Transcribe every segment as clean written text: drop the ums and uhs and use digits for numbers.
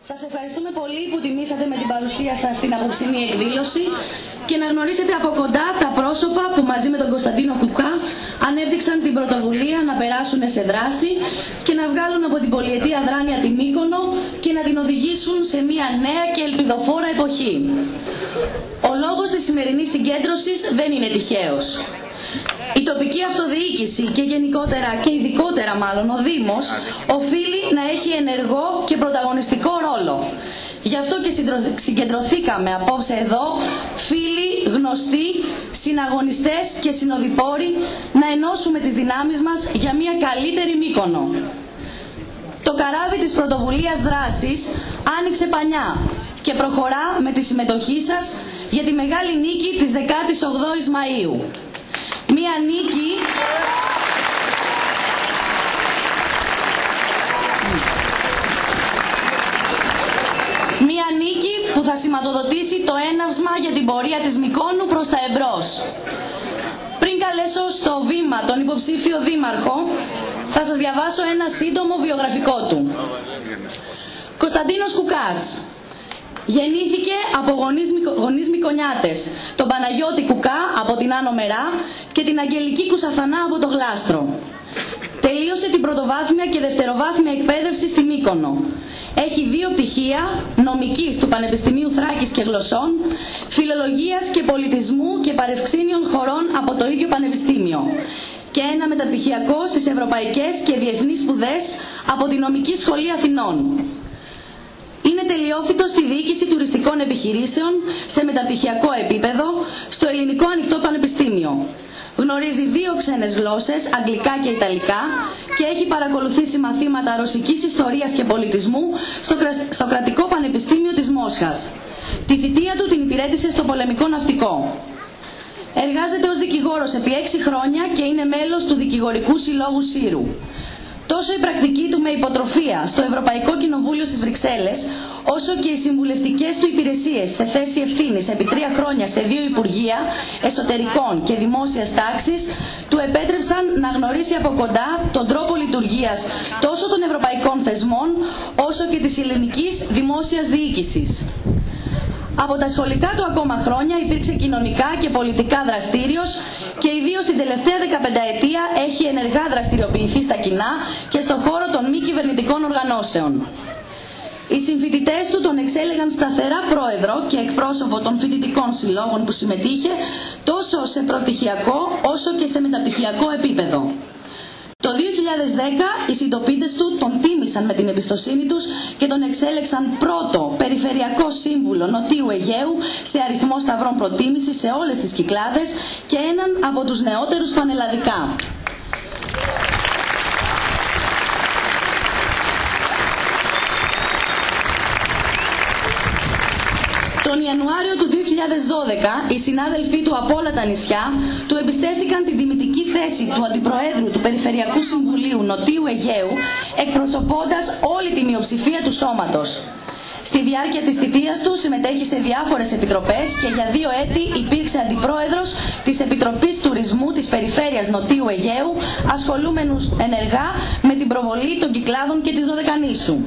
Σας ευχαριστούμε πολύ που τιμήσατε με την παρουσία σας στην απόψινή εκδήλωση και να γνωρίσετε από κοντά τα πρόσωπα που μαζί με τον Κωνσταντίνο Κουκά ανέπτυξαν την πρωτοβουλία να περάσουν σε δράση και να βγάλουν από την πολυετή αδράνεια τη Μύκονο και να την οδηγήσουν σε μια νέα και ελπιδοφόρα εποχή. Ο λόγος της σημερινής συγκέντρωσης δεν είναι τυχαίος. Η τοπική αυτοδιοίκηση και γενικότερα και ειδικότερα μάλλον ο Δήμος οφείλει να έχει ενεργό και πρωταγωνιστικό ρόλο. Γι' αυτό και συγκεντρωθήκαμε απόψε εδώ φίλοι, γνωστοί, συναγωνιστές και συνοδοιπόροι να ενώσουμε τις δυνάμεις μας για μια καλύτερη Μύκονο. Το καράβι της πρωτοβουλίας δράσης άνοιξε πανιά και προχωρά με τη συμμετοχή σας για τη μεγάλη νίκη της 18ης Μαΐου. Μία νίκη που θα σηματοδοτήσει το έναυσμα για την πορεία της Μυκόνου προς τα εμπρός. Πριν καλέσω στο βήμα τον υποψήφιο δήμαρχο, θα σας διαβάσω ένα σύντομο βιογραφικό του. Κωνσταντίνος Κουκάς. Γεννήθηκε από γονείς Μικονιάτες, τον Παναγιώτη Κουκά από την Άνω Μερά και την Αγγελική Κουσαθανά από το Γλάστρο. Τελείωσε την πρωτοβάθμια και δευτεροβάθμια εκπαίδευση στη Μύκονο. Έχει 2 πτυχία νομικής του Πανεπιστημίου Θράκης και Γλωσσών, φιλολογίας και πολιτισμού και παρευξήνιων χωρών από το ίδιο Πανεπιστήμιο και ένα μεταπτυχιακό στις ευρωπαϊκές και διεθνείς σπουδές από τη Νομική Σχολή Αθηνών. Είναι τελειόφοιτος στη διοίκηση τουριστικών επιχειρήσεων σε μεταπτυχιακό επίπεδο στο Ελληνικό Ανοιχτό Πανεπιστήμιο. Γνωρίζει 2 ξένες γλώσσες, αγγλικά και ιταλικά, και έχει παρακολουθήσει μαθήματα ρωσικής ιστορίας και πολιτισμού στο Κρατικό Πανεπιστήμιο της Μόσχας. Τη θητεία του την υπηρέτησε στο πολεμικό ναυτικό. Εργάζεται ως δικηγόρος επί 6 χρόνια και είναι μέλος του Δικηγορικού Συλλόγου Σύρου. Τόσο η πρακτική του με υποτροφία στο Ευρωπαϊκό Κοινοβούλιο στις Βρυξέλλες, όσο και οι συμβουλευτικές του υπηρεσίες σε θέση ευθύνης επί 3 χρόνια σε 2 Υπουργεία Εσωτερικών και Δημόσιας Τάξης, του επέτρεψαν να γνωρίσει από κοντά τον τρόπο λειτουργίας τόσο των ευρωπαϊκών θεσμών, όσο και της ελληνικής δημόσιας διοίκησης. Από τα σχολικά του ακόμα χρόνια υπήρξε κοινωνικά και πολιτικά δραστήριος και ιδίως την τελευταία 15ετία έχει ενεργά δραστηριοποιηθεί στα κοινά και στον χώρο των μη κυβερνητικών οργανώσεων. Οι συμφοιτητές του τον εξέλεγαν σταθερά πρόεδρο και εκπρόσωπο των φοιτητικών συλλόγων που συμμετείχε τόσο σε προπτυχιακό όσο και σε μεταπτυχιακό επίπεδο. Το 2010 οι συντοπίτες του τον τίμησαν με την εμπιστοσύνη τους και τον εξέλεξαν πρώτο Περιφερειακό Σύμβουλο Νοτίου Αιγαίου σε αριθμό σταυρών προτίμησης σε όλες τις Κυκλάδες και έναν από τους νεότερους πανελλαδικά. Τον Ιανουάριο του 2012, οι συνάδελφοί του από όλα τα νησιά του εμπιστεύτηκαν την τιμητική θέση του Αντιπροέδρου του Περιφερειακού Συμβουλίου Νοτίου Αιγαίου, εκπροσωπώντας όλη τη μειοψηφία του σώματος. Στη διάρκεια της θητείας του συμμετέχει σε διάφορες επιτροπές και για 2 έτη υπήρξε αντιπρόεδρος της Επιτροπής Τουρισμού της Περιφέρειας Νοτίου Αιγαίου, ασχολούμενους ενεργά με την προβολή των Κυκλάδων και της Δωδεκανήσου.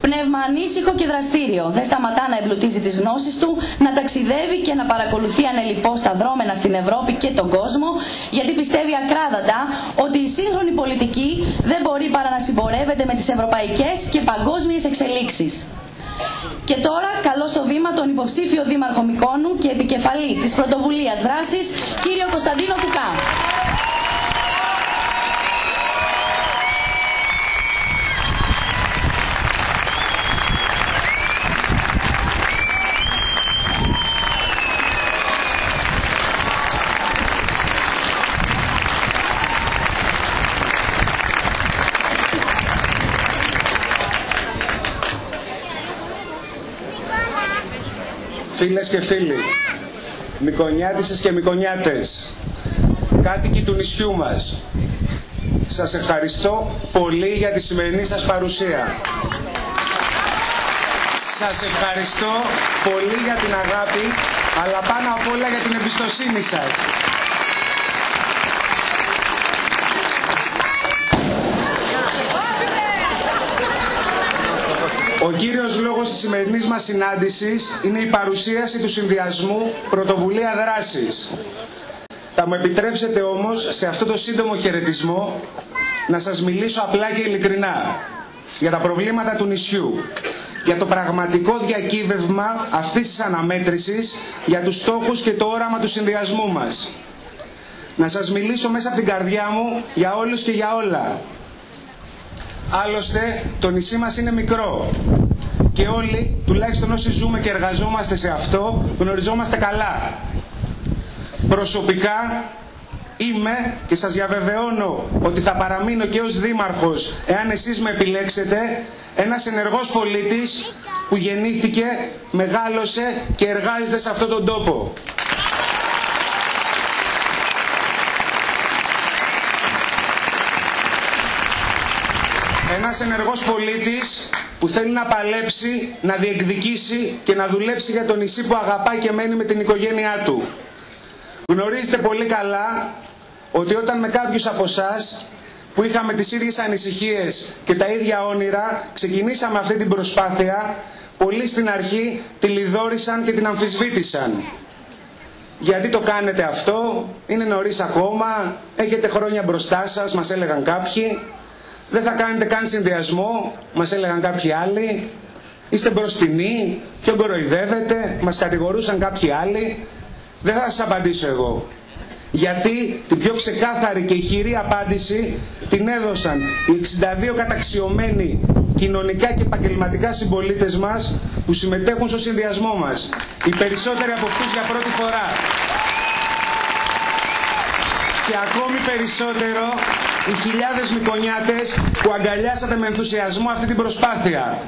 Πνεύμα ανήσυχο και δραστήριο, δεν σταματά να εμπλουτίζει τις γνώσεις του, να ταξιδεύει και να παρακολουθεί ανελιπώς τα δρόμενα στην Ευρώπη και τον κόσμο, γιατί πιστεύει ακράδαντα ότι η σύγχρονη πολιτική δεν μπορεί παρά να συμπορεύεται με τις ευρωπαϊκές και παγκόσμιες εξελίξεις. Και τώρα καλώ στο βήμα τον υποψήφιο δήμαρχο Μυκόνου και επικεφαλή της πρωτοβουλίας δράσης, κύριο Κωνσταντίνο Κουκά. Φίλες και φίλοι, Μικονιάτισσες και Μικονιάτες, κάτοικοι του νησιού μας, σας ευχαριστώ πολύ για τη σημερινή σας παρουσία. Σας ευχαριστώ πολύ για την αγάπη, αλλά πάνω απ' όλα για την εμπιστοσύνη σας. Ο κύριος λόγος της σημερινής μας συνάντησης είναι η παρουσίαση του συνδυασμού Πρωτοβουλία Δράσης. Θα μου επιτρέψετε όμως σε αυτό το σύντομο χαιρετισμό να σας μιλήσω απλά και ειλικρινά για τα προβλήματα του νησιού, για το πραγματικό διακύβευμα αυτής της αναμέτρησης, για τους στόχους και το όραμα του συνδυασμού μας. Να σας μιλήσω μέσα από την καρδιά μου για όλους και για όλα. Άλλωστε, το νησί μας είναι μικρό και όλοι, τουλάχιστον όσοι ζούμε και εργαζόμαστε σε αυτό, γνωριζόμαστε καλά. Προσωπικά είμαι και σας διαβεβαιώνω ότι θα παραμείνω και ως δήμαρχος, εάν εσείς με επιλέξετε, ένας ενεργός πολίτης που γεννήθηκε, μεγάλωσε και εργάζεται σε αυτόν τον τόπο. Ένας ενεργός πολίτης που θέλει να παλέψει, να διεκδικήσει και να δουλέψει για το νησί που αγαπάει και μένει με την οικογένειά του. Γνωρίζετε πολύ καλά ότι όταν με κάποιους από εσάς που είχαμε τις ίδιες ανησυχίες και τα ίδια όνειρα ξεκινήσαμε αυτή την προσπάθεια, πολλοί στην αρχή τη λιδόρισαν και την αμφισβήτησαν. Γιατί το κάνετε αυτό, είναι νωρίς ακόμα, έχετε χρόνια μπροστά σας, μας έλεγαν κάποιοι. Δεν θα κάνετε καν συνδυασμό, μας έλεγαν κάποιοι άλλοι. Είστε μπροστινοί, ποιον κοροϊδεύετε, μας κατηγορούσαν κάποιοι άλλοι. Δεν θα σας απαντήσω εγώ. Γιατί την πιο ξεκάθαρη και ηχηρή απάντηση την έδωσαν οι 62 καταξιωμένοι κοινωνικά και επαγγελματικά συμπολίτες μας που συμμετέχουν στο συνδυασμό μας. Οι περισσότεροι από αυτούς για πρώτη φορά. Και ακόμη περισσότερο οι χιλιάδες Μυκονιάτες που αγκαλιάσατε με ενθουσιασμό αυτή την προσπάθεια.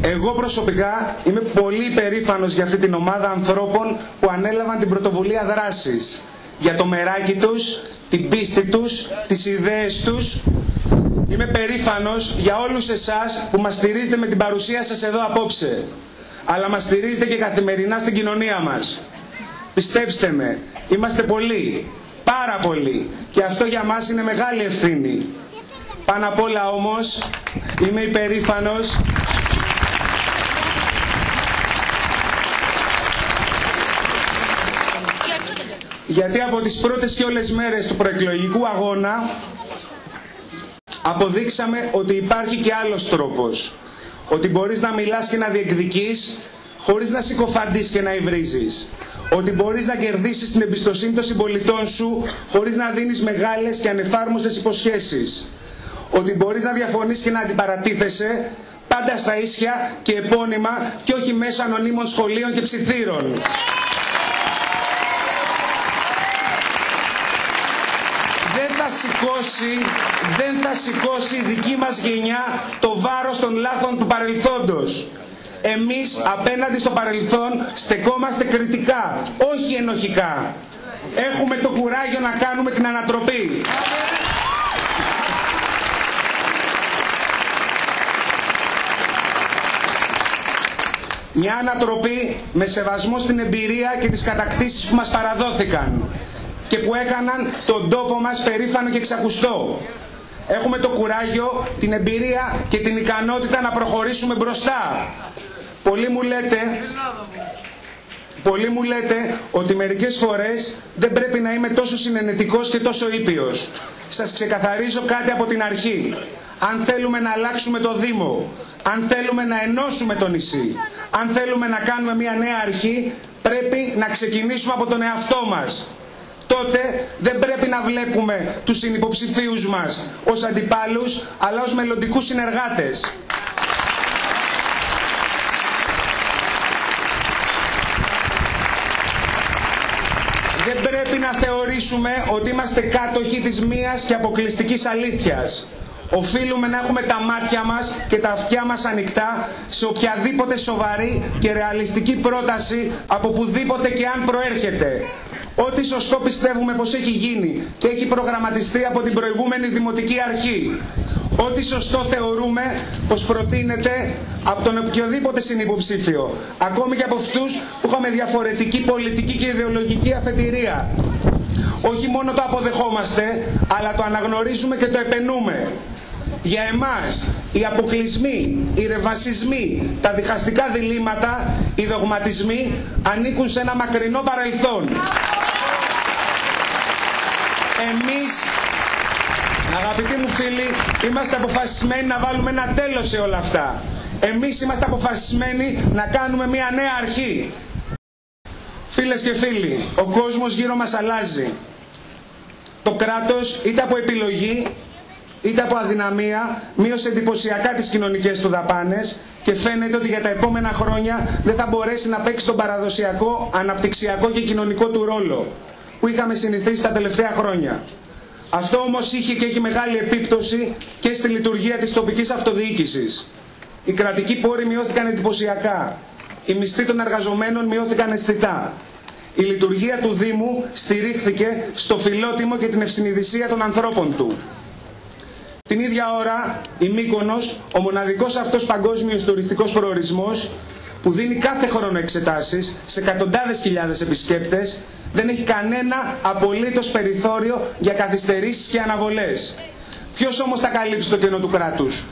Εγώ προσωπικά είμαι πολύ υπερήφανος για αυτή την ομάδα ανθρώπων που ανέλαβαν την πρωτοβουλία δράσης. Για το μεράκι τους, την πίστη τους, τις ιδέες τους. Είμαι περήφανος για όλους εσάς που μας στηρίζετε με την παρουσία σας εδώ απόψε. Αλλά μας στηρίζετε και καθημερινά στην κοινωνία μας. Πιστέψτε με, είμαστε πολλοί. Πάρα πολύ. Και αυτό για μας είναι μεγάλη ευθύνη. Πάνω απ' όλα όμως είμαι υπερήφανος γιατί από τις πρώτες και όλες μέρες του προεκλογικού αγώνα αποδείξαμε ότι υπάρχει και άλλος τρόπος. Ότι μπορείς να μιλάς και να διεκδικείς χωρίς να συκοφαντείς και να υβρίζεις. Ότι μπορείς να κερδίσεις την εμπιστοσύνη των συμπολιτών σου χωρίς να δίνεις μεγάλες και ανεφάρμοστες υποσχέσεις. Ότι μπορείς να διαφωνείς και να αντιπαρατίθεσαι πάντα στα ίσια και επώνυμα και όχι μέσω ανωνύμων σχολείων και ψιθύρων. Δεν θα σηκώσει η δική μας γενιά το βάρος των λάθων του παρελθόντος. Εμείς απέναντι στο παρελθόν στεκόμαστε κριτικά, όχι ενοχικά. Έχουμε το κουράγιο να κάνουμε την ανατροπή. Μια ανατροπή με σεβασμό στην εμπειρία και τις κατακτήσεις που μας παραδόθηκαν και που έκαναν τον τόπο μας περήφανο και ξακουστό. Έχουμε το κουράγιο, την εμπειρία και την ικανότητα να προχωρήσουμε μπροστά. Πολλοί μου λέτε ότι μερικές φορές δεν πρέπει να είμαι τόσο συνενετικός και τόσο ήπιος. Σας ξεκαθαρίζω κάτι από την αρχή. Αν θέλουμε να αλλάξουμε το Δήμο, αν θέλουμε να ενώσουμε το νησί, αν θέλουμε να κάνουμε μια νέα αρχή, πρέπει να ξεκινήσουμε από τον εαυτό μας. Τότε δεν πρέπει να βλέπουμε τους συνυποψηφίους μας ως αντιπάλους, αλλά ως μελλοντικούς συνεργάτες. Δεν πρέπει να θεωρήσουμε ότι είμαστε κάτοχοι της μίας και αποκλειστικής αλήθειας. Οφείλουμε να έχουμε τα μάτια μας και τα αυτιά μας ανοιχτά σε οποιαδήποτε σοβαρή και ρεαλιστική πρόταση από πουδήποτε και αν προέρχεται. Ό,τι σωστό πιστεύουμε πως έχει γίνει και έχει προγραμματιστεί από την προηγούμενη Δημοτική Αρχή. Ό,τι σωστό θεωρούμε πως προτείνεται από τον οποιοδήποτε συνυποψήφιο, ακόμη και από αυτούς που είχαμε διαφορετική πολιτική και ιδεολογική αφετηρία. Όχι μόνο το αποδεχόμαστε, αλλά το αναγνωρίζουμε και το επενούμε. Για εμάς οι αποκλεισμοί, οι ρεβασισμοί, τα διχαστικά διλήμματα, οι δογματισμοί ανήκουν σε ένα μακρινό παρελθόν. Εμείς, αγαπητοί μου φίλοι, είμαστε αποφασισμένοι να βάλουμε ένα τέλος σε όλα αυτά. Εμείς είμαστε αποφασισμένοι να κάνουμε μια νέα αρχή. Φίλες και φίλοι, ο κόσμος γύρω μας αλλάζει. Το κράτος, είτε από επιλογή, είτε από αδυναμία, μείωσε εντυπωσιακά τις κοινωνικές του δαπάνες και φαίνεται ότι για τα επόμενα χρόνια δεν θα μπορέσει να παίξει τον παραδοσιακό, αναπτυξιακό και κοινωνικό του ρόλο που είχαμε συνηθίσει τα τελευταία χρόνια. Αυτό όμως είχε και έχει μεγάλη επίπτωση και στη λειτουργία της τοπικής αυτοδιοίκησης. Οι κρατικοί πόροι μειώθηκαν εντυπωσιακά. Οι μισθοί των εργαζομένων μειώθηκαν αισθητά. Η λειτουργία του Δήμου στηρίχθηκε στο φιλότιμο και την ευσυνειδησία των ανθρώπων του. Την ίδια ώρα η Μύκονος, ο μοναδικός αυτός παγκόσμιος τουριστικός προορισμός που δίνει κάθε χρόνο εξετάσεις σε εκατοντάδες χιλιάδες επισκέπτες, δεν έχει κανένα απολύτως περιθώριο για καθυστερήσεις και αναβολές. Ποιος όμως θα καλύψει το κενό του κράτους?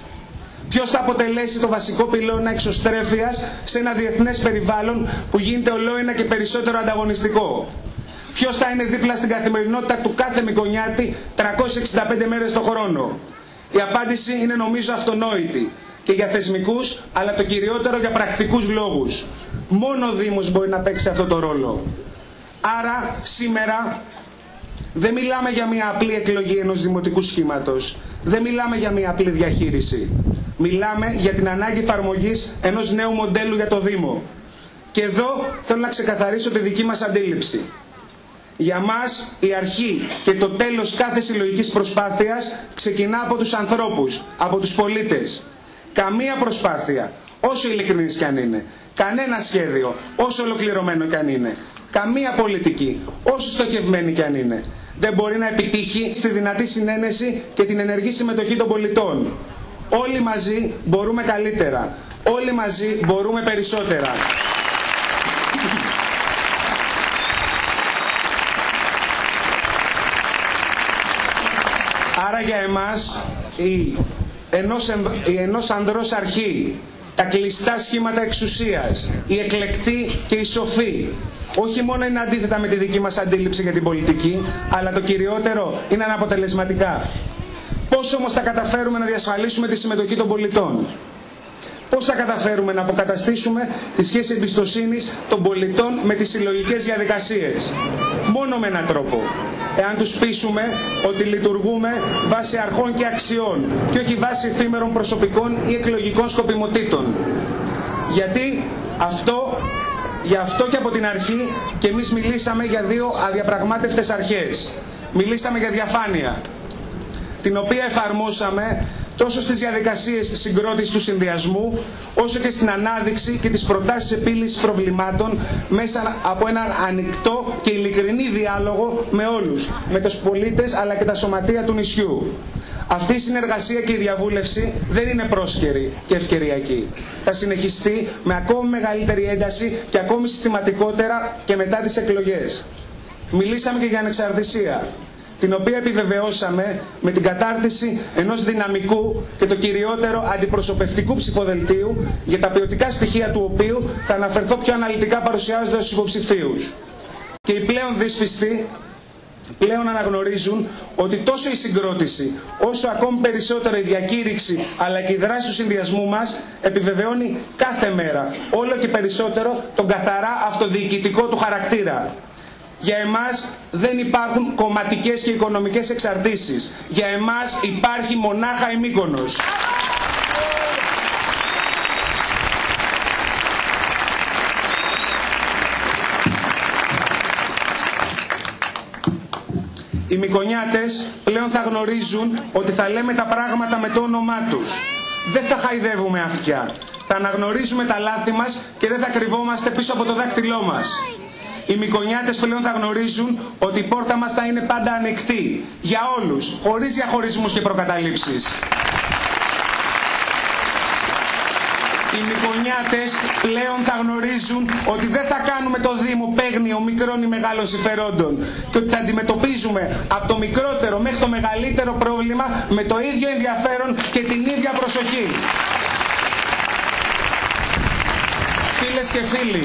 Ποιος θα αποτελέσει το βασικό πυλώνα εξωστρέφειας σε ένα διεθνές περιβάλλον που γίνεται ολόινα και περισσότερο ανταγωνιστικό? Ποιος θα είναι δίπλα στην καθημερινότητα του κάθε Μυκονιάτη 365 μέρες το χρόνο? Η απάντηση είναι νομίζω αυτονόητη και για θεσμικούς, αλλά το κυριότερο για πρακτικούς λόγους. Μόνο ο Δήμος μπορεί να παίξει αυτό το ρόλο. Άρα σήμερα δεν μιλάμε για μια απλή εκλογή ενός δημοτικού σχήματος. Δεν μιλάμε για μια απλή διαχείριση. Μιλάμε για την ανάγκη εφαρμογής ενός νέου μοντέλου για το Δήμο. Και εδώ θέλω να ξεκαθαρίσω τη δική μας αντίληψη. Για μας η αρχή και το τέλος κάθε συλλογικής προσπάθειας ξεκινά από τους ανθρώπους, από τους πολίτες. Καμία προσπάθεια, όσο ειλικρινής κι αν είναι, κανένα σχέδιο, όσο ολοκληρωμένο κι αν είναι, καμία πολιτική, όσο στοχευμένη κι αν είναι, δεν μπορεί να επιτύχει στη δυνατή συνένεση και την ενεργή συμμετοχή των πολιτών. Όλοι μαζί μπορούμε καλύτερα. Όλοι μαζί μπορούμε περισσότερα. Άρα για εμάς η ενός ανδρός αρχή, τα κλειστά σχήματα εξουσίας, η εκλεκτή και η σοφή, όχι μόνο είναι αντίθετα με τη δική μας αντίληψη για την πολιτική, αλλά το κυριότερο είναι αναποτελεσματικά. Πώς όμως θα καταφέρουμε να διασφαλίσουμε τη συμμετοχή των πολιτών? Πώς θα καταφέρουμε να αποκαταστήσουμε τη σχέση εμπιστοσύνης των πολιτών με τις συλλογικές διαδικασίες? Μόνο με έναν τρόπο. Εάν τους πείσουμε ότι λειτουργούμε βάσει αρχών και αξιών και όχι βάσει εφήμερων προσωπικών ή εκλογικών σκοπιμοτήτων. Γι' αυτό και από την αρχή και εμείς μιλήσαμε για δύο αδιαπραγμάτευτες αρχές. Μιλήσαμε για διαφάνεια, την οποία εφαρμόσαμε τόσο στις διαδικασίες συγκρότησης του συνδυασμού, όσο και στην ανάδειξη και τις προτάσεις επίλυσης προβλημάτων μέσα από έναν ανοιχτό και ειλικρινή διάλογο με όλους, με τους πολίτες αλλά και τα σωματεία του νησιού. Αυτή η συνεργασία και η διαβούλευση δεν είναι πρόσκαιρη και ευκαιριακή. Θα συνεχιστεί με ακόμη μεγαλύτερη ένταση και ακόμη συστηματικότερα και μετά τις εκλογές. Μιλήσαμε και για ανεξαρτησία, την οποία επιβεβαιώσαμε με την κατάρτιση ενός δυναμικού και το κυριότερο αντιπροσωπευτικού ψηφοδελτίου, για τα ποιοτικά στοιχεία του οποίου θα αναφερθώ πιο αναλυτικά παρουσιάζοντας τους υποψηφίους. Και οι πλέον δύσπιστοι πλέον αναγνωρίζουν ότι τόσο η συγκρότηση, όσο ακόμη περισσότερο η διακήρυξη αλλά και η δράση του συνδυασμού μας επιβεβαιώνει κάθε μέρα όλο και περισσότερο τον καθαρά αυτοδιοικητικό του χαρακτήρα. Για εμάς δεν υπάρχουν κομματικές και οικονομικές εξαρτήσεις. Για εμάς υπάρχει μονάχα η Μύκονος. Οι Μυκονιάτες πλέον θα γνωρίζουν ότι θα λέμε τα πράγματα με το όνομά τους. Δεν θα χαϊδεύουμε αυτιά. Θα αναγνωρίζουμε τα λάθη μας και δεν θα κρυβόμαστε πίσω από το δάκτυλό μας. Οι Μυκονιάτες πλέον θα γνωρίζουν ότι η πόρτα μας θα είναι πάντα ανοιχτή για όλους, χωρίς διαχωρισμούς και προκαταλήψεις. Οι Μυκονιάτες πλέον θα γνωρίζουν ότι δεν θα κάνουμε το Δήμο παίγνιο μικρών ή μεγάλων συμφερόντων και ότι θα αντιμετωπίζουμε από το μικρότερο μέχρι το μεγαλύτερο πρόβλημα με το ίδιο ενδιαφέρον και την ίδια προσοχή. Φίλες και φίλοι,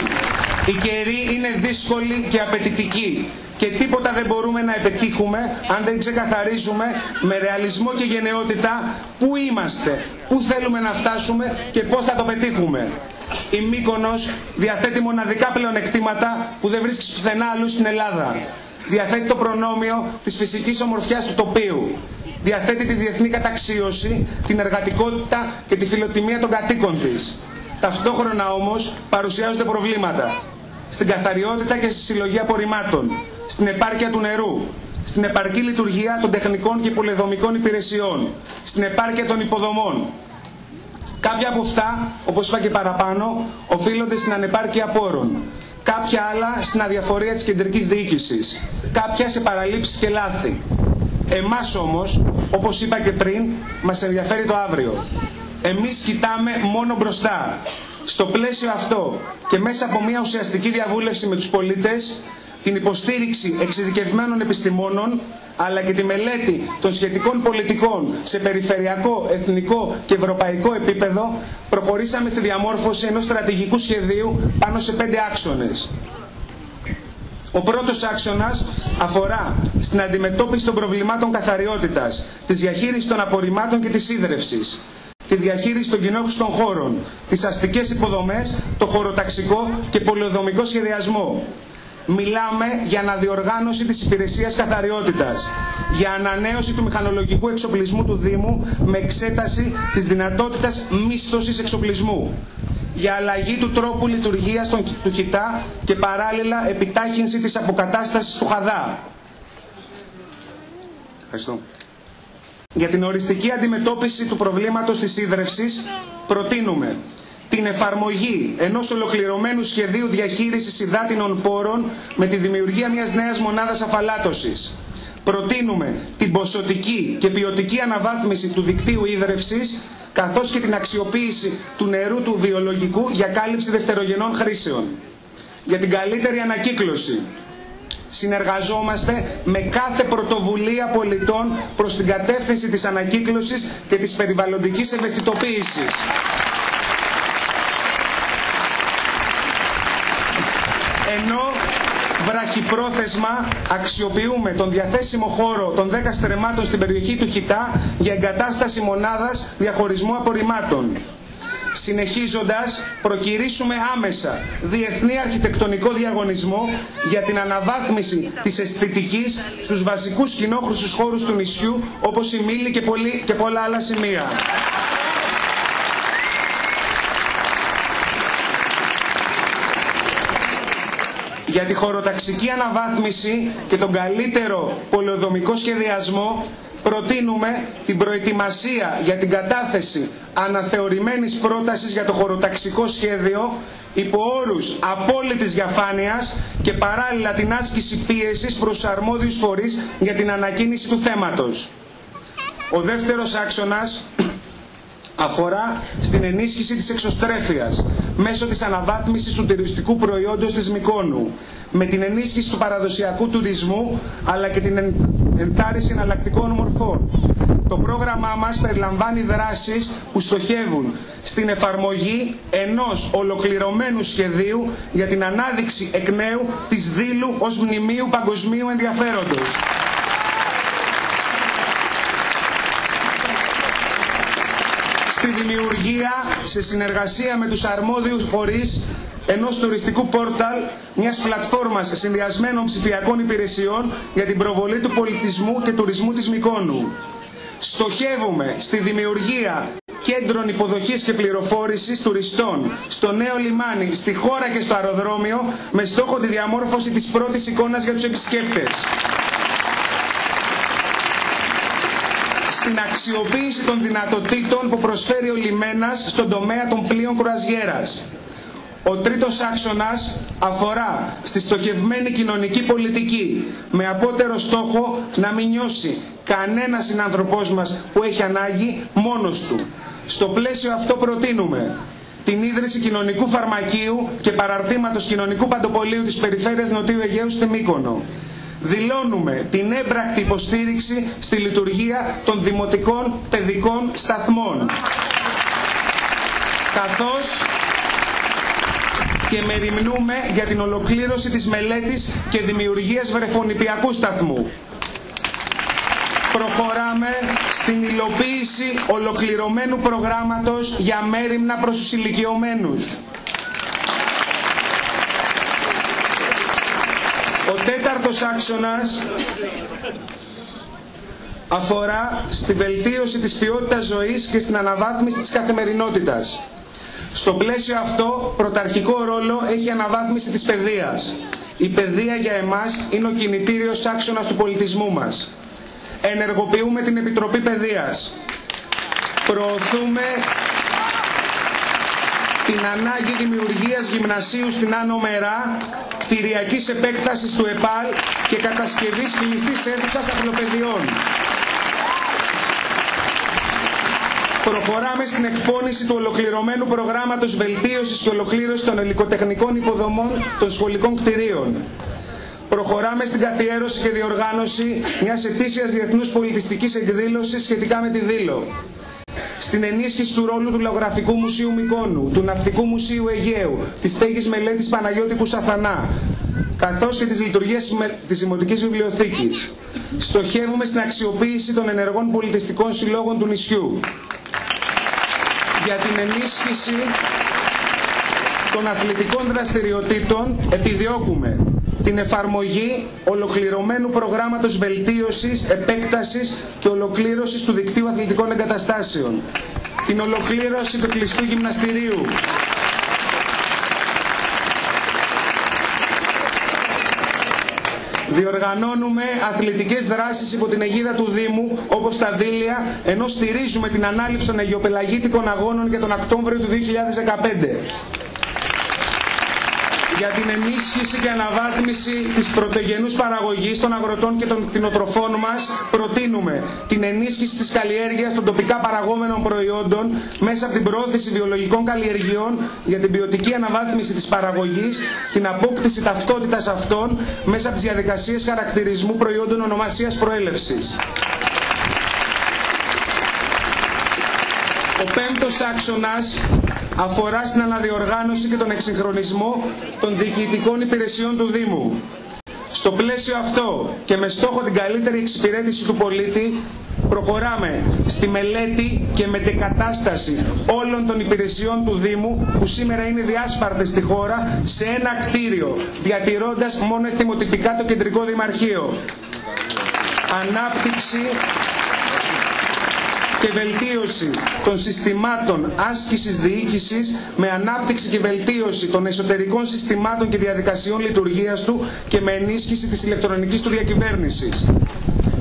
οι καιροί είναι δύσκολοι και απαιτητικοί και τίποτα δεν μπορούμε να επιτύχουμε αν δεν ξεκαθαρίζουμε με ρεαλισμό και γενναιότητα πού είμαστε, πού θέλουμε να φτάσουμε και πώς θα το πετύχουμε. Η Μύκονος διαθέτει μοναδικά πλεονεκτήματα που δεν βρίσκεις πουθενά αλλού στην Ελλάδα. Διαθέτει το προνόμιο της φυσικής ομορφιάς του τοπίου. Διαθέτει τη διεθνή καταξίωση, την εργατικότητα και τη φιλοτιμία των κατοίκων της. Ταυτόχρονα όμως παρουσιάζονται προβλήματα στην καθαριότητα και στη συλλογή απορριμμάτων, στην επάρκεια του νερού, στην επαρκή λειτουργία των τεχνικών και πολεοδομικών υπηρεσιών, στην επάρκεια των υποδομών. Κάποια από αυτά, όπως είπα και παραπάνω, οφείλονται στην ανεπάρκεια πόρων. Κάποια άλλα στην αδιαφορία της κεντρικής διοίκησης. Κάποια σε παραλήψεις και λάθη. Εμάς όμως, όπως είπα και πριν, μας ενδιαφέρει το αύριο. Εμείς κοιτάμε μόνο μπροστά. Στο πλαίσιο αυτό και μέσα από μια ουσιαστική διαβούλευση με τους πολίτες, την υποστήριξη εξειδικευμένων επιστημόνων, αλλά και τη μελέτη των σχετικών πολιτικών σε περιφερειακό, εθνικό και ευρωπαϊκό επίπεδο, προχωρήσαμε στη διαμόρφωση ενός στρατηγικού σχεδίου πάνω σε 5 άξονες. Ο πρώτος άξονας αφορά στην αντιμετώπιση των προβλημάτων καθαριότητας, της διαχείρισης των απορριμμάτων και της σίδρευσης, τη διαχείριση των κοινόχρηστων χώρων, τις αστικές υποδομές, το χωροταξικό και πολεοδομικό σχεδιασμό. Μιλάμε για αναδιοργάνωση της υπηρεσίας καθαριότητας, για ανανέωση του μηχανολογικού εξοπλισμού του Δήμου με εξέταση της δυνατότητας μίσθωσης εξοπλισμού, για αλλαγή του τρόπου λειτουργίας του ΧΙΤΑ και παράλληλα επιτάχυνση της αποκατάστασης του ΧΑΔΑ. Ευχαριστώ. Για την οριστική αντιμετώπιση του προβλήματος της σίδρευσης προτείνουμε την εφαρμογή ενός ολοκληρωμένου σχεδίου διαχείρισης υδάτινων πόρων με τη δημιουργία μιας νέας μονάδας αφαλάτωσης. Προτείνουμε την ποσοτική και ποιοτική αναβάθμιση του δικτύου ίδρευσης καθώς και την αξιοποίηση του νερού του βιολογικού για κάλυψη δευτερογενών χρήσεων. Για την καλύτερη ανακύκλωση συνεργαζόμαστε με κάθε πρωτοβουλία πολιτών προς την κατεύθυνση της ανακύκλωσης και της περιβαλλοντικής ευαισθητοποίησης. Ενώ βραχυπρόθεσμα αξιοποιούμε τον διαθέσιμο χώρο των 10 στρεμμάτων στην περιοχή του ΧΙΤΑ για εγκατάσταση μονάδας διαχωρισμού απορριμμάτων. Συνεχίζοντας, προκηρύσουμε άμεσα διεθνή αρχιτεκτονικό διαγωνισμό για την αναβάθμιση της αισθητικής στους βασικούς κοινόχρηστους χώρους του νησιού, όπως η Μήλη και πολλά άλλα σημεία. Για τη χωροταξική αναβάθμιση και τον καλύτερο πολεοδομικό σχεδιασμό προτείνουμε την προετοιμασία για την κατάθεση αναθεωρημένης πρότασης για το χωροταξικό σχέδιο υπό όρους απόλυτης διαφάνειας και παράλληλα την άσκηση πίεσης προς τους αρμόδιους φορείς για την ανακοίνηση του θέματος. Ο δεύτερος άξονας αφορά στην ενίσχυση της εξωστρέφειας μέσω της αναβάθμισης του τουριστικού προϊόντος της Μυκόνου, με την ενίσχυση του παραδοσιακού τουρισμού αλλά και την ενθάρρυνση εναλλακτικών μορφών. Το πρόγραμμά μας περιλαμβάνει δράσεις που στοχεύουν στην εφαρμογή ενός ολοκληρωμένου σχεδίου για την ανάδειξη εκ νέου της Δήλου ως μνημείου παγκοσμίου ενδιαφέροντος. Στη δημιουργία, σε συνεργασία με τους αρμόδιους φορείς, ενός τουριστικού πόρταλ, μιας πλατφόρμας συνδυασμένων ψηφιακών υπηρεσιών για την προβολή του πολιτισμού και τουρισμού της Μυκόνου. Στοχεύουμε στη δημιουργία κέντρων υποδοχής και πληροφόρησης τουριστών στο νέο λιμάνι, στη χώρα και στο αεροδρόμιο, με στόχο τη διαμόρφωση της πρώτης εικόνας για τους επισκέπτες. Στην αξιοποίηση των δυνατοτήτων που προσφέρει ο λιμένας στον τομέα των πλοίων κρουαζιέρας. Ο τρίτος άξονας αφορά στη στοχευμένη κοινωνική πολιτική, με απότερο στόχο να μην νιώσει κανένας συνάνθρωπός μας που έχει ανάγκη μόνος του. Στο πλαίσιο αυτό προτείνουμε την ίδρυση κοινωνικού φαρμακείου και παραρτήματος κοινωνικού παντοπολίου της περιφέρειας Νοτιού Αιγαίου στη Μύκονο. Δηλώνουμε την έμπρακτη υποστήριξη στη λειτουργία των δημοτικών παιδικών σταθμών, καθώς και μεριμνούμε για την ολοκλήρωση της μελέτης και δημιουργίας βρεφονηπιακού σταθμού. Προχωράμε στην υλοποίηση ολοκληρωμένου προγράμματος για μέριμνα προς τους ηλικιωμένους. Ο τέταρτος άξονας αφορά στη βελτίωση της ποιότητας ζωής και στην αναβάθμιση της καθημερινότητας. Στο πλαίσιο αυτό, πρωταρχικό ρόλο έχει η αναβάθμιση της παιδείας. Η παιδεία για εμάς είναι ο κινητήριος άξονας του πολιτισμού μας. Ενεργοποιούμε την Επιτροπή Παιδείας. Προωθούμε την ανάγκη δημιουργίας γυμνασίου στην Άνω Μερά, κτηριακής επέκτασης του ΕΠΑΛ και κατασκευής κλειστής αίθουσας απλοπαιδιών. Προχωράμε στην εκπόνηση του ολοκληρωμένου προγράμματος βελτίωσης και ολοκλήρωσης των υλικοτεχνικών υποδομών των σχολικών κτηρίων. Προχωράμε στην καθιέρωση και διοργάνωση μιας ετήσιας διεθνούς πολιτιστικής εκδήλωσης σχετικά με τη Δήλο. Στην ενίσχυση του ρόλου του Λαογραφικού Μουσείου Μυκόνου, του Ναυτικού Μουσείου Αιγαίου, της στέγης μελέτης Παναγιώτη Κουσαθανά, καθώς και της λειτουργίας της Δημοτικής Βιβλιοθήκης. Στοχεύουμε στην αξιοποίηση των ενεργών πολιτιστικών συλλόγων του νησιού. Για την ενίσχυση των αθλητικών δραστηριοτήτων επιδιώκουμε την εφαρμογή ολοκληρωμένου προγράμματος βελτίωσης, επέκτασης και ολοκλήρωσης του δικτύου αθλητικών εγκαταστάσεων, την ολοκλήρωση του κλειστού γυμναστηρίου, διοργανώνουμε αθλητικές δράσεις υπό την αιγίδα του Δήμου, όπως τα Δήλια, ενώ στηρίζουμε την ανάληψη των Αιγιοπελαγίτικων Αγώνων για τον Οκτώβριο του 2015. Για την ενίσχυση και αναβάθμιση της πρωτογενούς παραγωγής των αγροτών και των κτηνοτροφών μας, προτείνουμε την ενίσχυση της καλλιέργειας των τοπικά παραγόμενων προϊόντων μέσα από την προώθηση βιολογικών καλλιεργειών για την ποιοτική αναβάθμιση της παραγωγής, την απόκτηση ταυτότητας αυτών μέσα από τις διαδικασίες χαρακτηρισμού προϊόντων ονομασίας προέλευσης. Ο πέμπτος άξονας αφορά στην αναδιοργάνωση και τον εξυγχρονισμό των διοικητικών υπηρεσιών του Δήμου. Στο πλαίσιο αυτό και με στόχο την καλύτερη εξυπηρέτηση του πολίτη, προχωράμε στη μελέτη και μετεκατάσταση όλων των υπηρεσιών του Δήμου που σήμερα είναι διάσπαρτες στη χώρα σε ένα κτίριο, διατηρώντας μόνο εθιμοτυπικά το κεντρικό δημαρχείο. Ανάπτυξη και βελτίωση των συστημάτων άσκησης διοίκησης με ανάπτυξη και βελτίωση των εσωτερικών συστημάτων και διαδικασιών λειτουργίας του και με ενίσχυση της ηλεκτρονικής του διακυβέρνησης.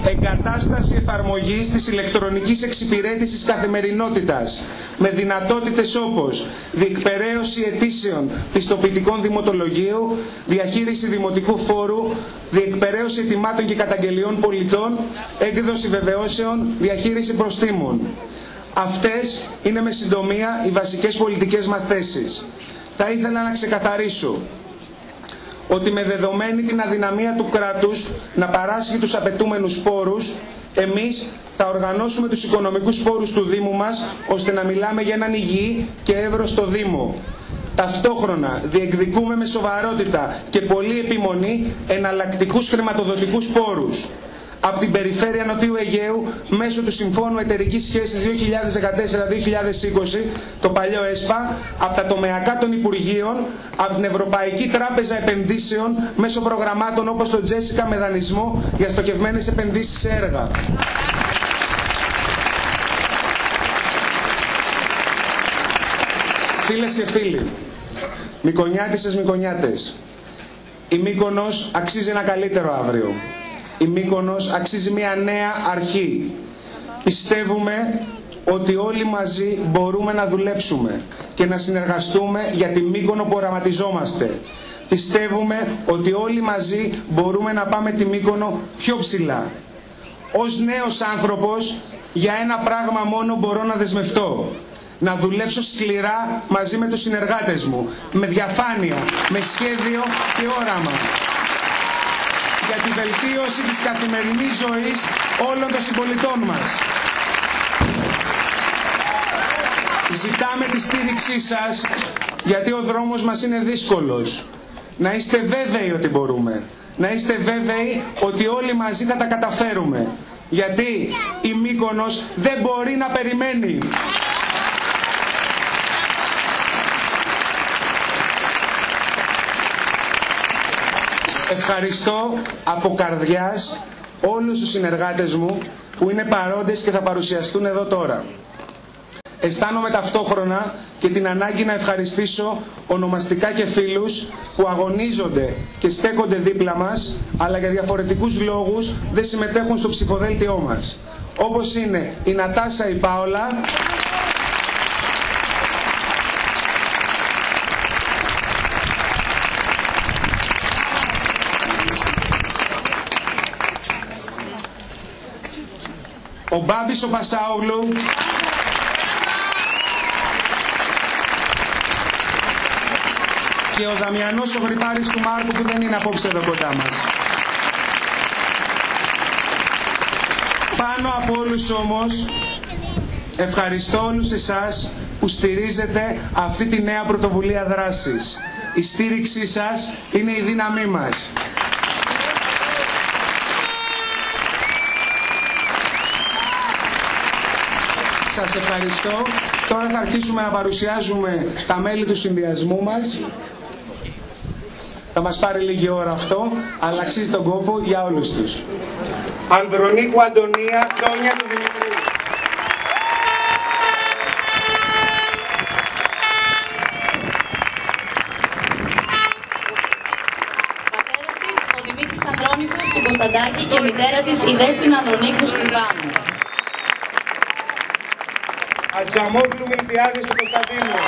Εγκατάσταση εφαρμογής της ηλεκτρονικής εξυπηρέτησης καθημερινότητας με δυνατότητες όπως διεκπεραίωση αιτήσεων πιστοποιητικών δημοτολογίου, διαχείριση δημοτικού φόρου, διεκπεραίωση αιτημάτων και καταγγελιών πολιτών, έκδοση βεβαιώσεων, διαχείριση προστίμων. Αυτές είναι με συντομία οι βασικές πολιτικές μας θέσεις. Θα ήθελα να ξεκαθαρίσω ότι με δεδομένη την αδυναμία του κράτους να παράσχει τους απαιτούμενους πόρους, εμείς θα οργανώσουμε τους οικονομικούς πόρους του Δήμου μας, ώστε να μιλάμε για έναν υγιή και εύρωστο Δήμο. Ταυτόχρονα διεκδικούμε με σοβαρότητα και πολλή επιμονή εναλλακτικούς χρηματοδοτικούς πόρους. Από την περιφέρεια Νοτιού Αιγαίου, μέσω του Συμφώνου Εταιρικής Σχέσης 2014-2020, το παλιό ΕΣΠΑ, από τα τομεακά των Υπουργείων, από την Ευρωπαϊκή Τράπεζα Επενδύσεων, μέσω προγραμμάτων όπως το Τζέσικα με δανεισμό για στοχευμένες επενδύσεις σε έργα. Φίλες και φίλοι, Μυκονιάτισσες, Μυκονιάτες, η Μύκονος αξίζει ένα καλύτερο αύριο. Η Μύκονος αξίζει μια νέα αρχή. Πιστεύουμε ότι όλοι μαζί μπορούμε να δουλέψουμε και να συνεργαστούμε για τη Μύκονο που οραματιζόμαστε. Πιστεύουμε ότι όλοι μαζί μπορούμε να πάμε τη Μύκονο πιο ψηλά. Ως νέος άνθρωπος, για ένα πράγμα μόνο μπορώ να δεσμευτώ. να δουλέψω σκληρά μαζί με τους συνεργάτες μου, με διαφάνεια, με σχέδιο και όραμα, για τη βελτίωση της καθημερινής ζωής όλων των συμπολιτών μας. Ζητάμε τη στήριξή σας, γιατί ο δρόμος μας είναι δύσκολος. Να είστε βέβαιοι ότι μπορούμε. Να είστε βέβαιοι ότι όλοι μαζί θα τα καταφέρουμε. Γιατί η Μύκονος δεν μπορεί να περιμένει. Ευχαριστώ από καρδιάς όλους τους συνεργάτες μου που είναι παρόντες και θα παρουσιαστούν εδώ τώρα. Αισθάνομαι ταυτόχρονα και την ανάγκη να ευχαριστήσω ονομαστικά και φίλους που αγωνίζονται και στέκονται δίπλα μας, αλλά για διαφορετικούς λόγους δεν συμμετέχουν στο ψηφοδέλτιό μας. Όπως είναι η Νατάσα η Πάολα, ο Μπάμπης ο Πασάουλου, και ο Δαμιανός ο Γρυπάρης του Μάρκου που δεν είναι απόψε εδώ κοντά μας. Πάνω από όλους όμως, ευχαριστώ όλους εσάς που στηρίζετε αυτή τη νέα πρωτοβουλία δράσης. Η στήριξή σας είναι η δύναμή μας. Σας ευχαριστώ. Τώρα θα αρχίσουμε να παρουσιάζουμε τα μέλη του συνδυασμού μας. Θα μας πάρει λίγη ώρα αυτό, αλλά αξίζει τον κόπο για όλους τους. Ανδρονίκου Αντωνία, Τόνια του Δημητρίου. Πατέρας της ο Δημήτρης Ανδρώνικος του Κωνσταντάκη και μητέρα της η Δέσποινα Ανδρωνίκου του Λιβάνου. Ατζαμόγλου Μιλτιάδης του Κωνσταντίνου.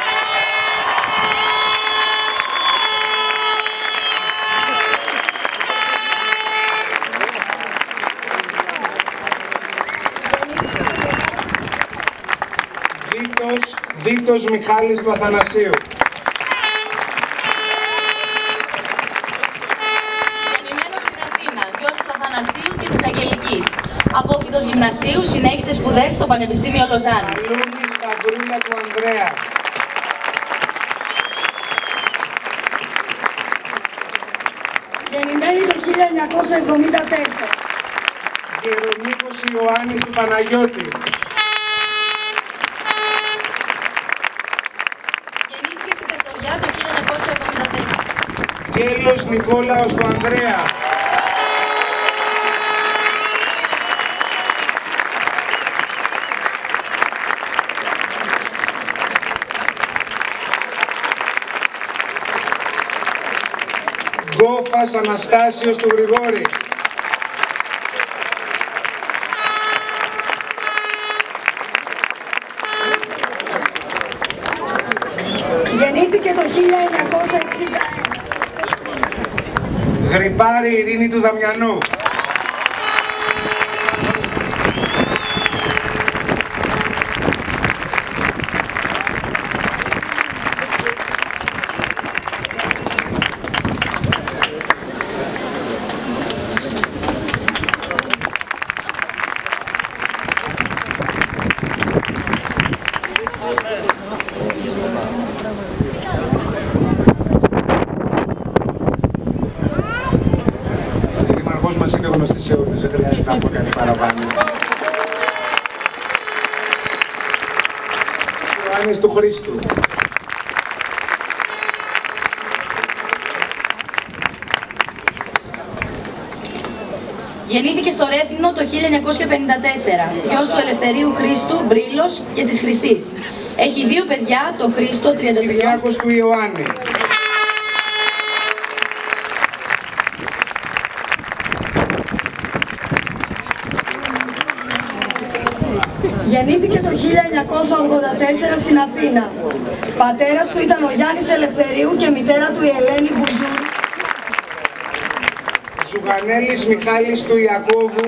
Βίτος Μιχάλης του Αθανασίου. Γεννημένος στην Αθήνα, γιος του Αθανασίου και της Αγγελικής. Απόφοιτος γυμνασίου, συνέχισε σπουδές στο Πανεπιστήμιο Λοζάνης. Λούνη Σταυρούλα του Ανδρέα. Γεννημένη το 1974. Γερονίκος Ιωάννης του Παναγιώτη. Γεννήθηκε στην Τεστοριά το 1974. Γέλος Νικόλαος του Ανδρέα. Γκόφας Αναστάσιος του Γρηγόρη. Γεννήθηκε το 1961. Γρυπάρη Ειρήνη του Δαμιανού. Μας είναι γνωστή σε όλους, δεν χρειάζεται να πω κάτι παραπάνω. Ιωάννης του Χρήστου. Γεννήθηκε στο Ρέθυμνο το 1954, γιος του Ελευθερίου Χρήστου, Μπρίλος και της Χρυσής. Έχει δύο παιδιά, το Χρήστο, 33. Κυριάκος του Ιωάννη. Γεννήθηκε το 1984 στην Αθήνα. Πατέρας του ήταν ο Γιάννης Ελευθερίου και μητέρα του η Ελένη Μπουργιούρη. Ζουγανέλης Μιχάλης του Ιακώβου.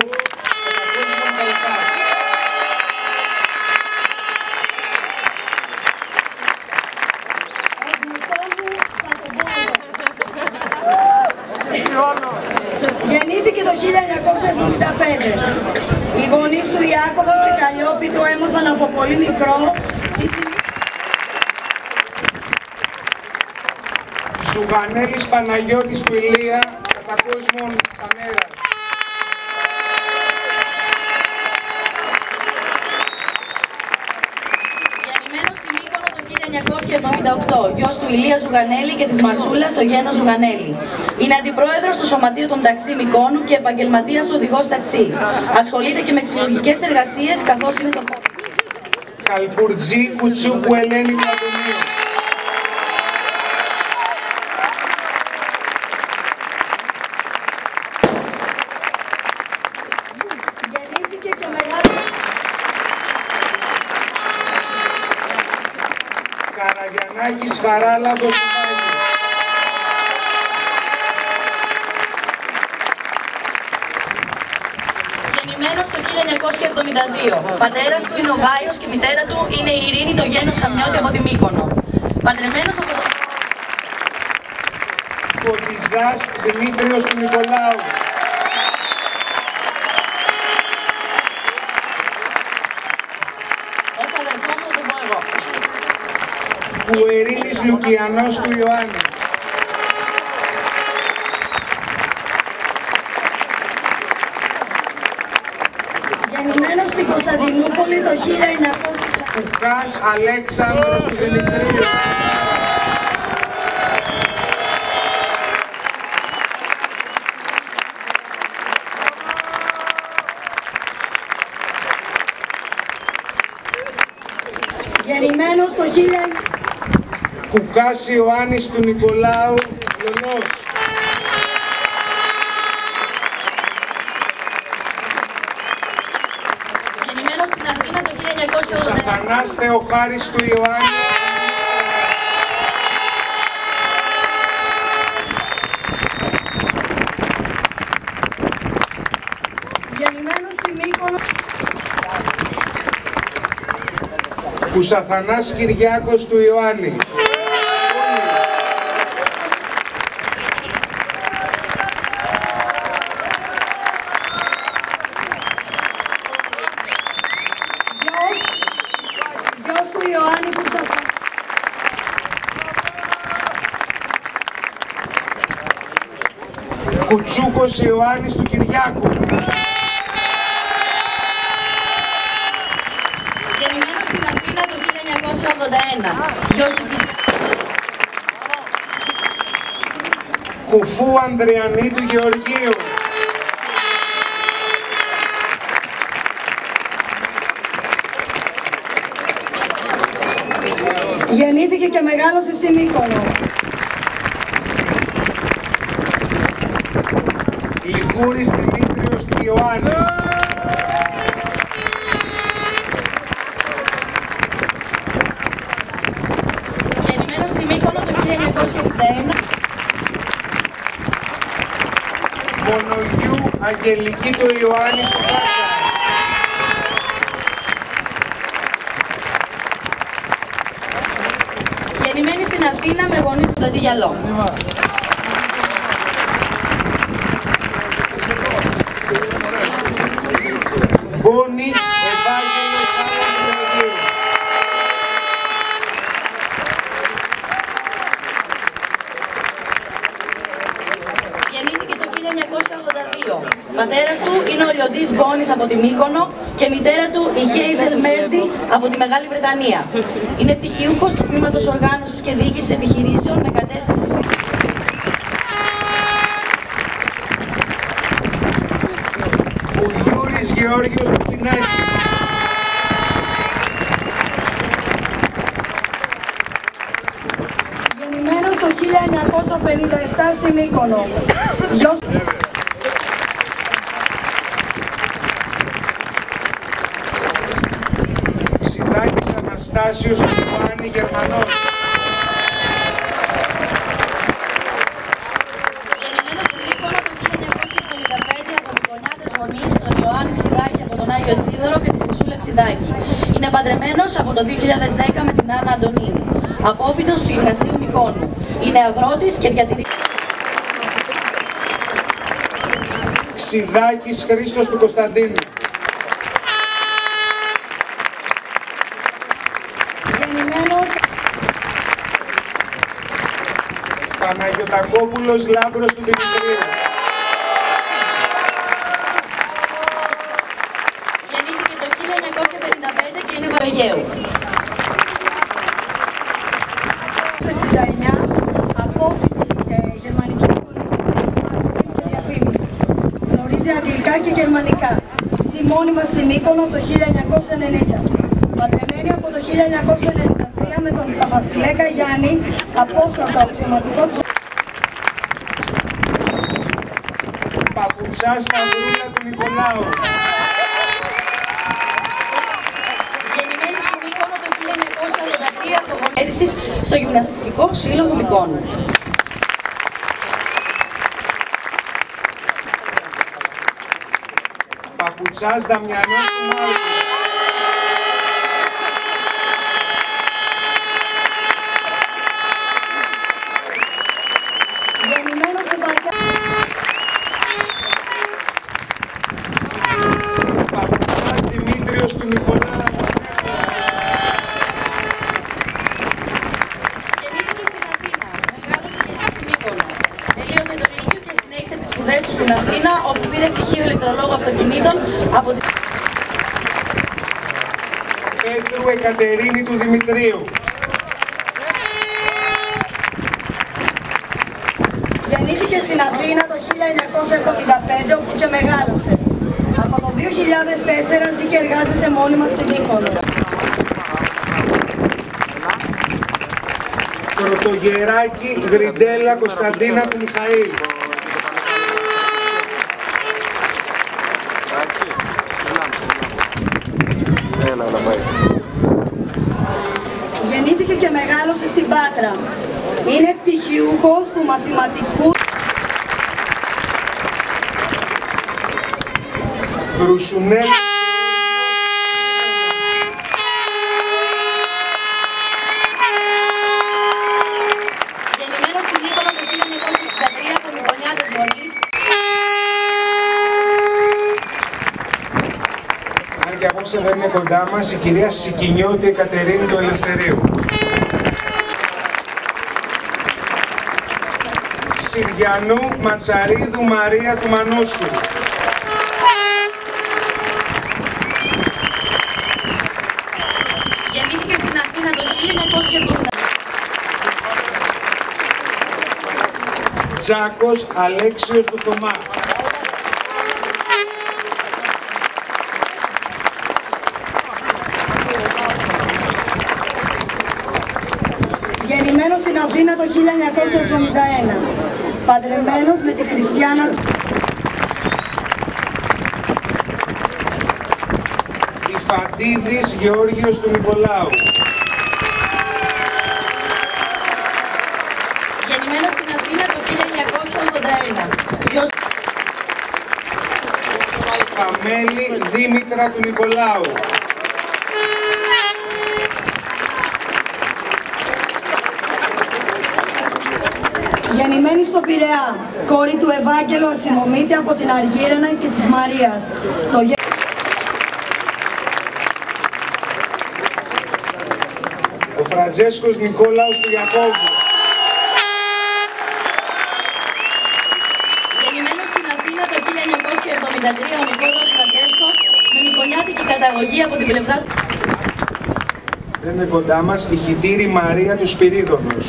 Γεννήθηκε το 1975. Οι γονείς του Ιάκωβος και Καλλιόπη του έμαθαν από πολύ μικρό Ζουγανέλης Παναγιώτης του Ηλία, κατακόσμων Πανέρας. Γεννημένος στη Μύκονο το 1978, γιος του Ηλία Ζουγανέλη και της Μαρσούλας στο Γένο Ζουγανέλη. Είναι αντιπρόεδρος του Σωματείου των Ταξί Μυκόνου και επαγγελματίας οδηγός ταξί. Ασχολείται και με ξυλουργικές εργασίες καθώς είναι το Καλπουρτζή Κουτσούκου Ελένη Πλατωνίου. Γεννήθηκε και μεγάλωσε. Καραγιαννάκης Χαράλαμπος του Μάγη. Γεννημένος το 1972. Πατέρας του είναι ο Γάιος και μητέρα του είναι η Ειρήνη το Γένο Σαμιώτη από τη Μύκονο. Παντρεμένος από το... Κωτιζάς Δημήτριος του Νικολάου. Ως αδερφό μου το πω εγώ. Κουερίνης Λουκιανός του Ιωάννη. Γεννημένος στην Κωνσταντινούπολη το 1940. Κουκάς Αλέξανδρος του Δημητρίου. Γεννημένος το 1900. Κουκάς Ιωάννης του Νικολάου Λονός. Γεννημένος στην Αθήνα το 1980. Σατανάς Θεοχάρης του Ιωάννη. Γεννημένος στη Μύκονο. Κουσαθανάς Κυριάκος του Ιωάννη. Γιος του Ιωάννη Κουσαθανά. Κουτσούκος Ιωάννης του Κυριάκου. Γεννημένος στην Αθήνα το 1981. Γιος του Κουφού Ανδριανή του Γεωργίου. Γεννήθηκε και μεγάλωσε στη Μύκονο. Λιγούρης Δημήτριος του Ιωάννη. Γεννημένος στη Μύκονο το 1961. Μονογιού Αγγελική του Ιωάννη του Κάκα. Γεννημένη στην Αθήνα με γονείς από το Αντιγιαλό. Μπόνης Ευάγγελος Χαραλαμπίου. Γεννήθηκε το 1982. Πατέρας του είναι ο Λιοντής Μπόνης από τη Μύκονο και μητέρα του η Χέιζελ Μέρντι από τη Μεγάλη Βρετανία. Είναι πτυχιούχος του τμήματος οργάνωσης και διοίκησης επιχειρήσεων με κατεύθυνση στη... Ο Γιούρης Γεώργιος του Φινάκη. Γεννημένος το 1957 στη Μύκονο. Γιος... Ξηδάκης Αναστάσιος του Ιωάννη Γερμανός. Γεννημένος στη Μύκονο το 1975 από γονιάτες γονείς, τον Ιωάννη Ξηδάκη από τον Άγιο Εσίδωρο και τη Χρυσούλα Ξηδάκη. Είναι παντρεμένος από το 2010 με την Άννα Αντωνίνη. Απόφοιτος του Γυμνασίου Μυκόνου. Είναι αγρότης και διατηρεί... Ξιδάκης Χρήστος του Κωνσταντίνου. Γεννημένος Παναγιωτακόπουλος Λάμπρος του Δημητρίου. Γεννήθηκε το 1955 και είναι Βαγγαίου. Το 1969 απόφοιτη γερμανική σχολή μάρκετινγκ και διαφήμισης. Γνωρίζει αγγλικά και γερμανικά. Ζει μόνιμα στη Μύκονο το 1990. Παντρεμένη από το 1993 με τον Παπαστηλέκα Γιάννη, απόστατο αξιωματικό της Παπουτσά Σταυρούλα του Νικολάου. Γεννημένη στη Μύκονο το 1983 από γονέρισης στο Γυμναστικό Σύλλογο Μυκόνου. Παπουτσάς Δαμιανός του Μάρκου. γεννημένος σε Βαρκιά. Παπουτσάς Δημήτριος του Νικολάου. Γεννήθηκε στην Αθήνα, μεγάλωσε και ζει στη Μύκονο. Τελείωσε το Λύκειο και συνέχισε τις σπουδές του στην Αθήνα, όπου πήρε πτυχίο ηλεκτρολόγου αυτοκινήτων από τη Πέτρου Εκατερίνη του Δημητρίου. Γεννήθηκε στην Αθήνα το 1975 όπου και μεγάλωσε. Από το 2004 ζει και εργάζεται μόνιμα στην Μύκονο. Πρωτογεράκη Γριντέλα Κωνσταντίνα του Μιχαήλ. Γεννήθηκε και μεγάλωσε στην Πάτρα. Είναι πτυχιούχος του μαθηματικού Βρουσουνέλα. Γεννημένος στην Μύκονο το 1963 από Μυκονιάτες γονείς. Αν και απόψε δεν είναι κοντά μας, η κυρία Σικινιώτη Εκατερίνη του Ελευθερίου. Συριανού Ματσαρίδου Μαρία του Μανούσου. Γεννήθηκε στην Αθήνα το 1970. Τζάκος Αλέξιος του Θωμά. Γεννημένος στην Αθήνα το 1971. Παντρεμένος με τη Χριστιάνα Ιφαντίδης Γεώργιος του Νικολάου. Γεννημένος στην Αθήνα το 1981. Γιος Φαμέλη Δήμητρα του Νικολάου. γεννημένη στο Πειραιά. Κόρη του Ευάγγελου Ασημομήτη από την Αργύραινα και της Μαρίας. Ο Φραντζέσκος Νικόλαος του Ιακώβου. Γεννημένος στην Αθήνα το 1973 ο Νικόλαος Φραντζέσκος με μικονιάτικη καταγωγή από την πλευρά του. Δεν είναι κοντά μας η Χιτήρη Μαρία του Σπυρίδωνος.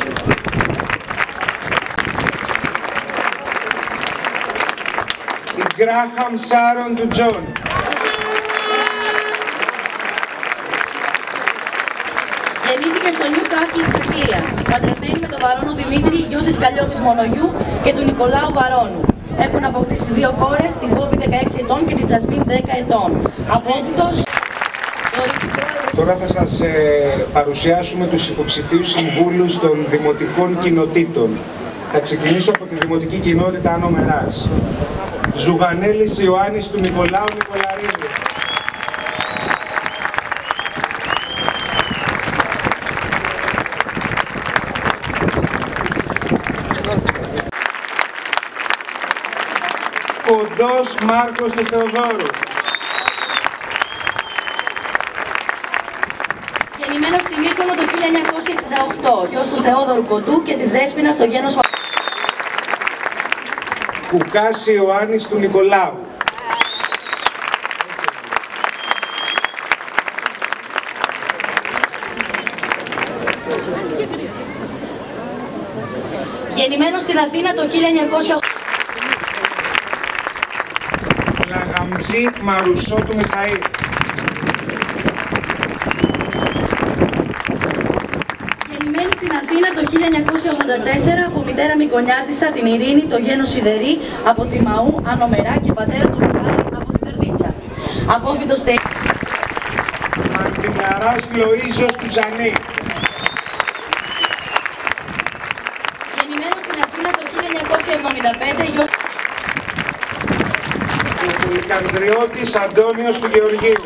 Η Γκράχαμ Σάρον του Τζον. Γεννήθηκε στο Νιου Κάστλ της Αγγλίας. Παντρεμένη με τον Βαρόνο Δημήτρη, γιο της Καλλιόπης Μονογιού και του Νικολάου Βαρόνου. Έχουν αποκτήσει δύο κόρες, την Πόπη 16 ετών και την Τζασμίν 10 ετών. Απόφυτος. Τώρα θα σας παρουσιάσουμε τους υποψηφίους συμβούλους των δημοτικών κοινοτήτων. Θα ξεκινήσω από τη δημοτική κοινότητα Άνω Μεράς. Ζουγανέλης Ιωάννης του Νικολάου Νικολαρίδη. Κοντός Μάρκος του Θεοδόρου. Γεννημένος στη Μύκονο το 1968, γιος του Θεόδωρου Κοντού και της Δέσποινας στο γένος Κουκάς Ιωάννης του Νικολάου. Γεννημένος στην Αθήνα το 1980. Λαγαμτζή Μαρουσό του Μιχαήλ. Γεννημένη στην Αθήνα το 1984 από μητέρα Μικονιάτισσα την Ειρήνη, το γένος Σιδερή από τη Μαού, Ανομερά και πατέρα του Μιχάλη από την Περδίτσα. Απόφυτος Μαρτιναράς Λοΐζος του Ζανή. Γεννημένος στην Αθήνα το 1975, γιος Ο Πολυκανδριώτης Αντώνιος του Γεωργίου.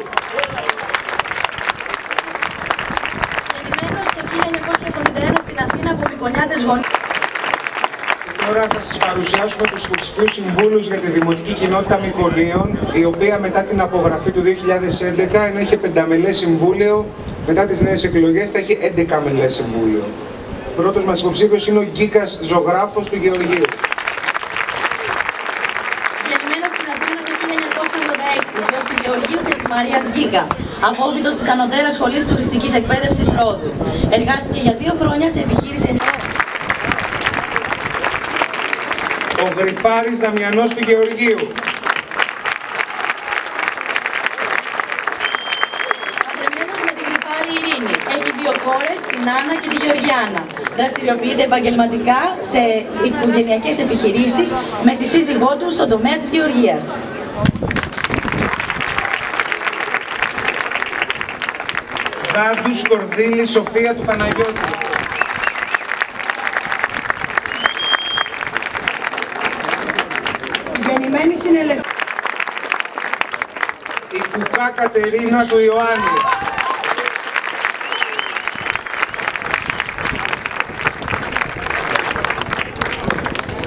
Γεννημένος το 1971 στην Αθήνα από Μικονιάτες γονείς. Τώρα θα σας παρουσιάσουμε τους υποψηφίους συμβούλους για τη Δημοτική Κοινότητα Μυκονίων, η οποία μετά την απογραφή του 2011, ενώ είχε 5μελές συμβούλιο, μετά τις νέες εκλογές θα έχει 11μελές συμβούλιο. Πρώτος μας υποψήφιος είναι ο Γκίκας Ζωγράφος του Γεωργίου. Γεννημένος στην Αθήνα το 1986, γιος του Γεωργίου και της Μαρίας Γκίκα. Απόφυτος της Ανωτέρας Σχολής Τουριστικής Εκπαίδευσης Ρόδου. Εργάστηκε για 2 χρόνια σε επιχείρηση. Ο Γρυπάρης Δαμιανός του Γεωργίου. Παντρεμένος με την Γρυπάρη Ειρήνη. Έχει 2 κόρες, την Άννα και τη Γεωργιάνα. Δραστηριοποιείται επαγγελματικά σε οικογενειακές επιχειρήσεις με τη σύζυγό του στον τομέα της γεωργίας. Δάντους Κορδίλη Σοφία του Παναγιώτη. Γεννημένη στην Ελευθερία. Η Κουκά Κατερίνα του Ιωάννη.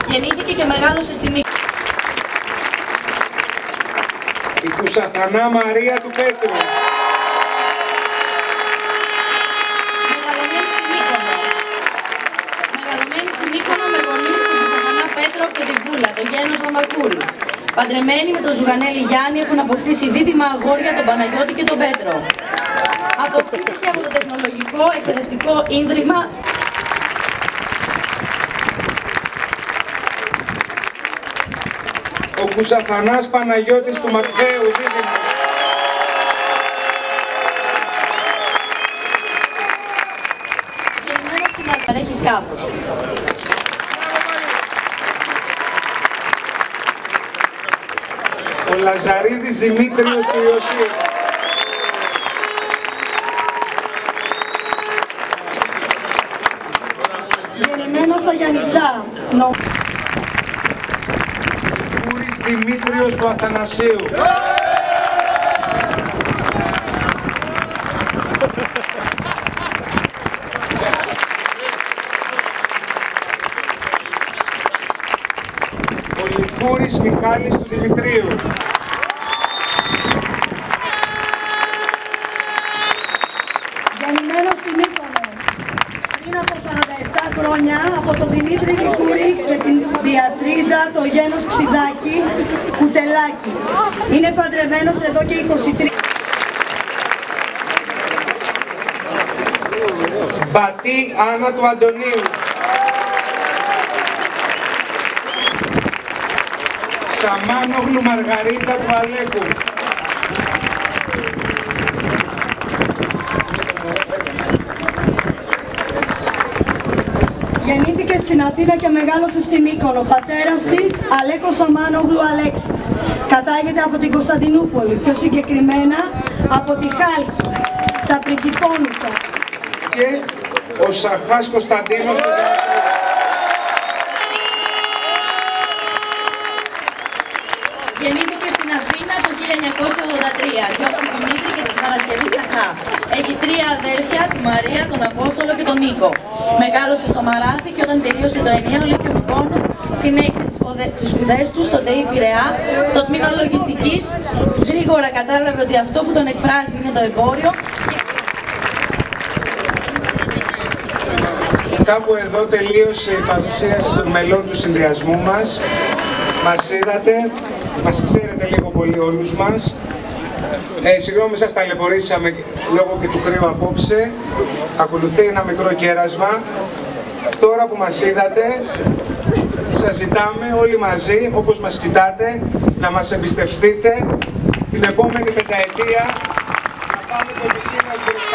Γεννήθηκε και μεγάλωσε στη Μύκονο. Η Κουσαθανά Μαρία του Πέτρου. Μεγαλωμένη στη Μύκονο με γονείς την Κουσαθανά Πέτρο και την Πούλα, το γένος Μαμακούρη. Παντρεμένοι με τον Ζουγανέλη Γιάννη έχουν αποκτήσει δίδυμα αγόρια τον Παναγιώτη και τον Πέτρο. Αποφύτησε από το Τεχνολογικό Εκπαιδευτικό Ίδρυμα Ο Κουσαθανάς Παναγιώτης του Μακδαίου δίδυμο. γεννημένος στην Αλπαρέχη σκάφος. Ο Λαζαρίδης Δημήτριος του Ιωσήου. Γεννημένο στο Γιαννιτσά. Κούρης Δημήτριος του Αθανασίου. Ο Λικούρης Μιχάλης του Δημητρίου. Γεννημένο στη Μύκονο. Πριν από 47 χρόνια από τον Δημήτρη Λικούρη και την Διατρίζα το γένος Ξιδάκη Κουτελάκη. Είναι παντρεμένος εδώ και 23. Μπατή Άννα του Αντωνίου. Σαμάνογλου Μαργαρίτα του Αλέκου. Γεννήθηκε στην Αθήνα και μεγάλωσε στη Μύκονο. Πατέρας της Αλέκος Σαμάνογλου Αλέξης. Κατάγεται από την Κωνσταντινούπολη, πιο συγκεκριμένα από τη Χάλκη, στα Πριγκιπόνισσα. Και ο Σαχάς Κωνσταντίνος του Δημητρίου. Γεννήθηκε στην Αθήνα το 1983, γιος του Δημήτρη και της Παρασκευής Σαχά. Έχει 3 αδέρφια, τη Μαρία, τον Απόστολο και τον Νίκο. Μεγάλωσε στο Μαράθι και όταν τελείωσε το ενιαίο Λύκειο Μυκόνο, συνέχισε τις σπουδές του στο ΤΕΙ Πειραιά, στο τμήμα λογιστικής. Γρήγορα κατάλαβε ότι αυτό που τον εκφράζει είναι το εμπόριο. Κάπου εδώ τελείωσε η παρουσίαση των μελών του συνδυασμού μας. Μας είδατε, μας ξέρετε λίγο πολύ όλους μας. Συγγνώμη σας ταλαιπωρήσαμε λόγω και του κρύου απόψε. Ακολουθεί ένα μικρό κέρασμα. Τώρα που μας είδατε, σας ζητάμε όλοι μαζί, όπως μας κοιτάτε, να μας εμπιστευτείτε την επόμενη πενταετία να πάμε το νησί μας μπροστά.